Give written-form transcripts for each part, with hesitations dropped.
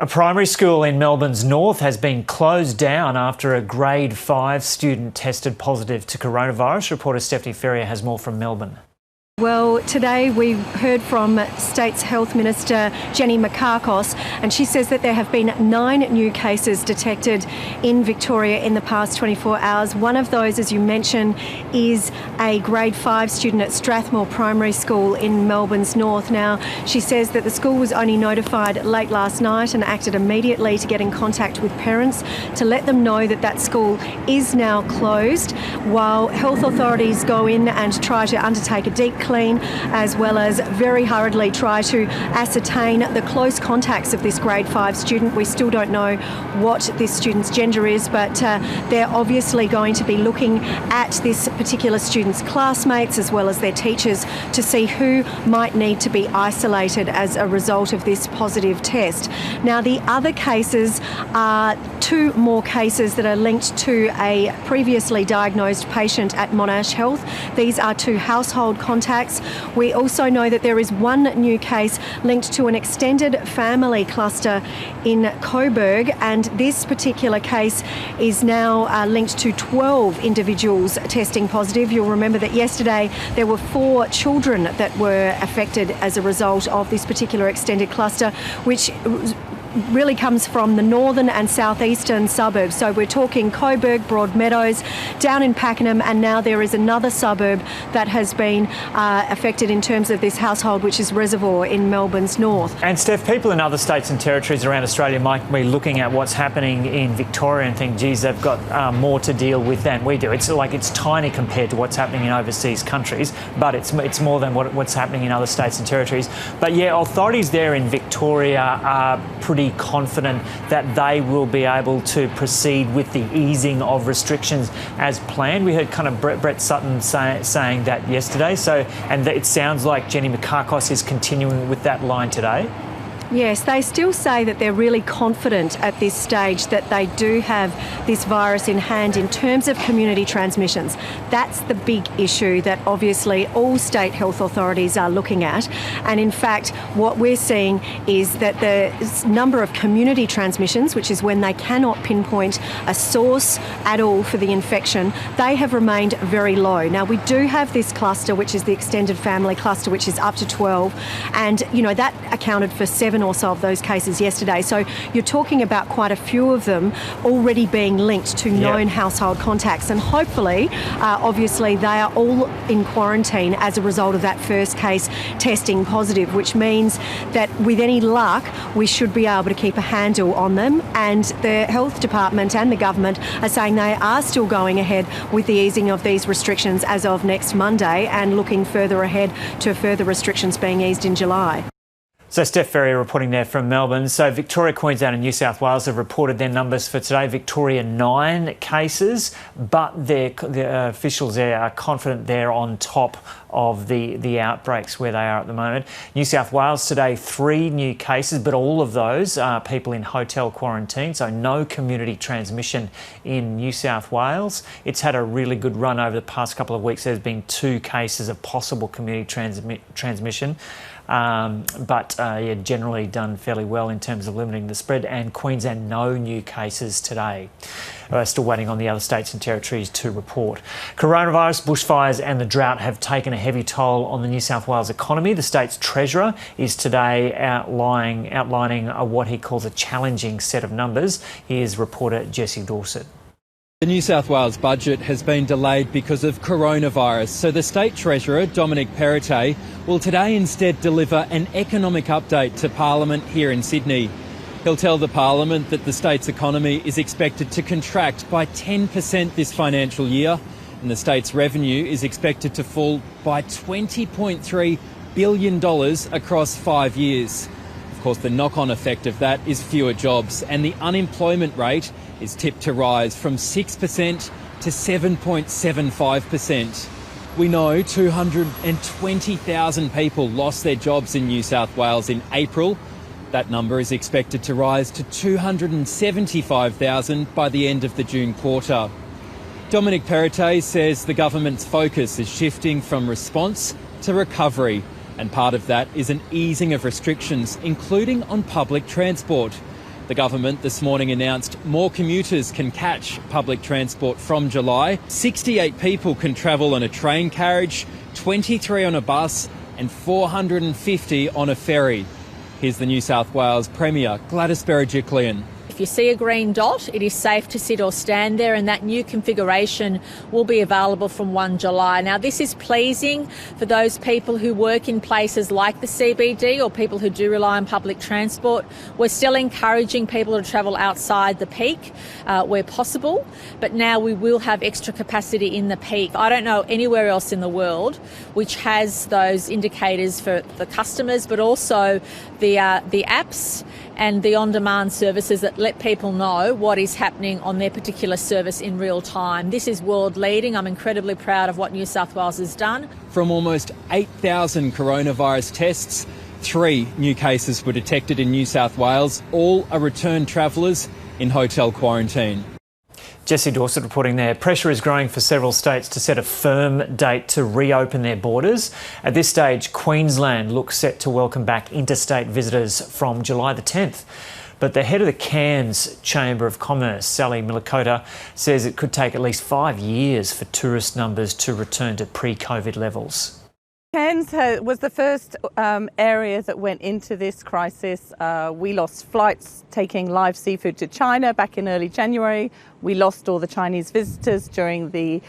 A primary school in Melbourne's north has been closed down after a grade 5 student tested positive to coronavirus. Reporter Stephanie Ferrier has more from Melbourne. Well, today we heard from State's Health Minister Jenny Mikakos, and she says that there have been 9 new cases detected in Victoria in the past 24 hours. One of those, as you mentioned, is a grade 5 student at Strathmore Primary School in Melbourne's north. Now, she says that the school was only notified late last night and acted immediately to get in contact with parents to let them know that that school is now closed, while health authorities go in and try to undertake a deep clean, as well as very hurriedly try to ascertain the close contacts of this grade 5 student. We still don't know what this student's gender is, but they're obviously going to be looking at this particular student's classmates as well as their teachers to see who might need to be isolated as a result of this positive test. Now, the other cases are 2 more cases that are linked to a previously diagnosed patient at Monash Health. These are 2 household contacts. We also know that there is 1 new case linked to an extended family cluster in Coburg, and this particular case is now linked to 12 individuals testing positive. You'll remember that yesterday there were 4 children that were affected as a result of this particular extended cluster, which really comes from the northern and southeastern suburbs. So we're talking Coburg, Broadmeadows, down in Pakenham, and now there is another suburb that has been affected in terms of this household, which is Reservoir in Melbourne's north. And Steph, people in other states and territories around Australia might be looking at what's happening in Victoria and think, geez, they've got more to deal with than we do. It's tiny compared to what's happening in overseas countries, but it's more than what's happening in other states and territories. But yeah, authorities there in Victoria are pretty confident that they will be able to proceed with the easing of restrictions as planned. We heard kind of Brett Sutton saying that yesterday. And it sounds like Jenny Mikakos is continuing with that line today. Yes, they still say that they're really confident at this stage that they do have this virus in hand in terms of community transmissions. That's the big issue that obviously all state health authorities are looking at. And in fact, what we're seeing is that the number of community transmissions, which is when they cannot pinpoint a source at all for the infection, they have remained very low. Now, we do have this cluster, which is the extended family cluster, which is up to 12. And, you know, that accounted for 7 or so of those cases yesterday. So you're talking about quite a few of them already being linked to known household contacts. And hopefully, obviously, they are all in quarantine as a result of that first case testing positive, which means that with any luck, we should be able to keep a handle on them. And the health department and the government are saying they are still going ahead with the easing of these restrictions as of next Monday and looking further ahead to further restrictions being eased in July. So Steph Ferrier reporting there from Melbourne. So Victoria, Queensland and New South Wales have reported their numbers for today. Victoria 9 cases, but the officials there are confident they're on top of the outbreaks where they are at the moment. New South Wales today 3 new cases, but all of those are people in hotel quarantine, so no community transmission in New South Wales. It's had a really good run over the past couple of weeks. There's been 2 cases of possible community transmission. But generally done fairly well in terms of limiting the spread. And Queensland, no new cases today. We're still waiting on the other states and territories to report. Coronavirus, bushfires and the drought have taken a heavy toll on the New South Wales economy. The state's treasurer is today outlining what he calls a challenging set of numbers. Here's reporter Jesse Dorset. The New South Wales budget has been delayed because of coronavirus, so the State Treasurer, Dominic Perrottet, will today instead deliver an economic update to Parliament here in Sydney. He'll tell the Parliament that the state's economy is expected to contract by 10% this financial year, and the state's revenue is expected to fall by $20.3 billion across 5 years. Of course, the knock-on effect of that is fewer jobs, and the unemployment rate is tipped to rise from 6% to 7.75%. We know 220,000 people lost their jobs in New South Wales in April. That number is expected to rise to 275,000 by the end of the June quarter. Dominic Perrottet says the government's focus is shifting from response to recovery, and part of that is an easing of restrictions, including on public transport. The government this morning announced more commuters can catch public transport from July. 68 people can travel on a train carriage, 23 on a bus and 450 on a ferry. Here's the New South Wales Premier, Gladys Berejiklian. If you see a green dot, it is safe to sit or stand there, and that new configuration will be available from 1 July. Now, this is pleasing for those people who work in places like the CBD or people who do rely on public transport. We're still encouraging people to travel outside the peak where possible, but now we will have extra capacity in the peak. I don't know anywhere else in the world which has those indicators for the customers, but also the apps and the on-demand services that let people know what is happening on their particular service in real time. This is world leading. I'm incredibly proud of what New South Wales has done. From almost 8,000 coronavirus tests, 3 new cases were detected in New South Wales. All are returned travellers in hotel quarantine. Jesse Dorset reporting there. Pressure is growing for several states to set a firm date to reopen their borders. At this stage, Queensland looks set to welcome back interstate visitors from July the 10th. But the head of the Cairns Chamber of Commerce, Sally Millicota, says it could take at least 5 years for tourist numbers to return to pre-COVID levels. Cairns was the first area that went into this crisis. We lost flights taking live seafood to China back in early January. We lost all the Chinese visitors during the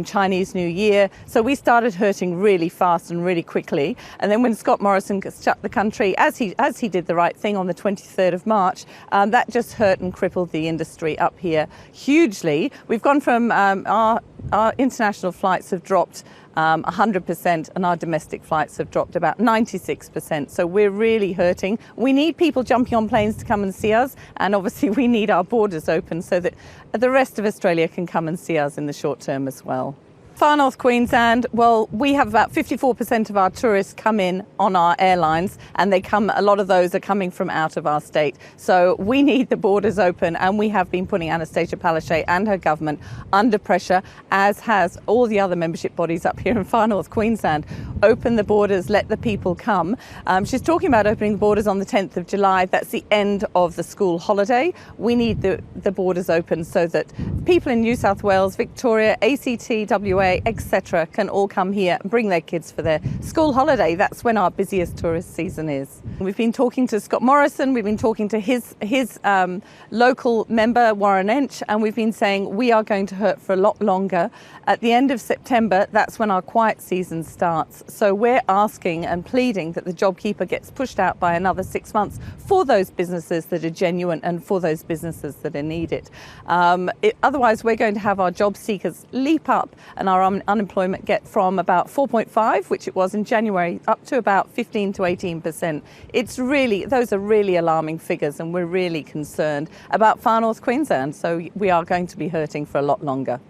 Chinese New Year. So we started hurting really fast and really quickly. And then when Scott Morrison shut the country, as he did the right thing on the 23rd of March, that just hurt and crippled the industry up here hugely. We've gone from our international flights have dropped 100%, and our domestic flights have dropped about 96%. So we're really hurting. We need people jumping on planes to come and see us, and obviously we need our borders open so that the rest of Australia can come and see us in the short term as well. Far North Queensland, well, we have about 54% of our tourists come in on our airlines, and a lot of those are coming from out of our state. So we need the borders open, and we have been putting Anastasia Palaszczuk and her government under pressure, as has all the other membership bodies up here in Far North Queensland. Open the borders, let the people come. She's talking about opening the borders on the 10th of July. That's the end of the school holiday. We need the borders open so that people in New South Wales, Victoria, ACT, WA, etc. can all come here and bring their kids for their school holiday. That's when our busiest tourist season is. We've been talking to Scott Morrison, we've been talking to his local member, Warren Ench, and we've been saying we are going to hurt for a lot longer. At the end of September, that's when our quiet season starts. So we're asking and pleading that the JobKeeper gets pushed out by another 6 months for those businesses that are genuine and for those businesses that need it. Otherwise, we're going to have our job seekers leap up and our unemployment get from about 4.5, which it was in January, up to about 15 to 18%. Those are really alarming figures, and we're really concerned about Far North Queensland. So we are going to be hurting for a lot longer.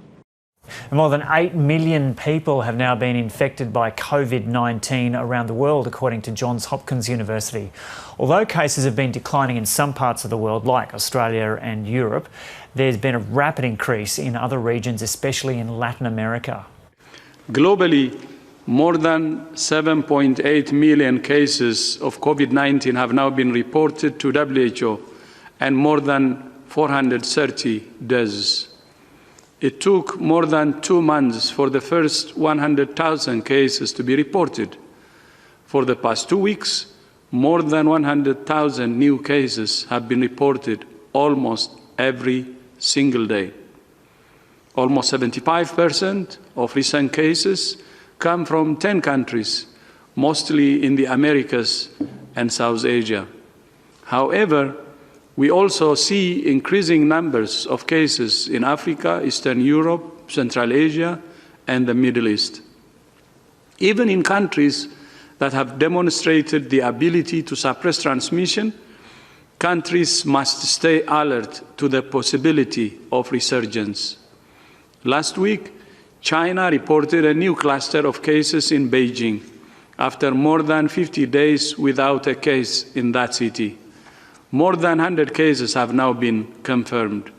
More than 8 million people have now been infected by COVID-19 around the world, according to Johns Hopkins University. Although cases have been declining in some parts of the world, like Australia and Europe, there's been a rapid increase in other regions, especially in Latin America. Globally, more than 7.8 million cases of COVID-19 have now been reported to WHO, and more than 430 deaths. It took more than 2 months for the first 100,000 cases to be reported. For the past 2 weeks, more than 100,000 new cases have been reported almost every single day. Almost 75% of recent cases come from 10 countries, mostly in the Americas and South Asia. However, we also see increasing numbers of cases in Africa, Eastern Europe, Central Asia, and the Middle East. Even in countries that have demonstrated the ability to suppress transmission, countries must stay alert to the possibility of resurgence. Last week, China reported a new cluster of cases in Beijing after more than 50 days without a case in that city. More than 100 cases have now been confirmed.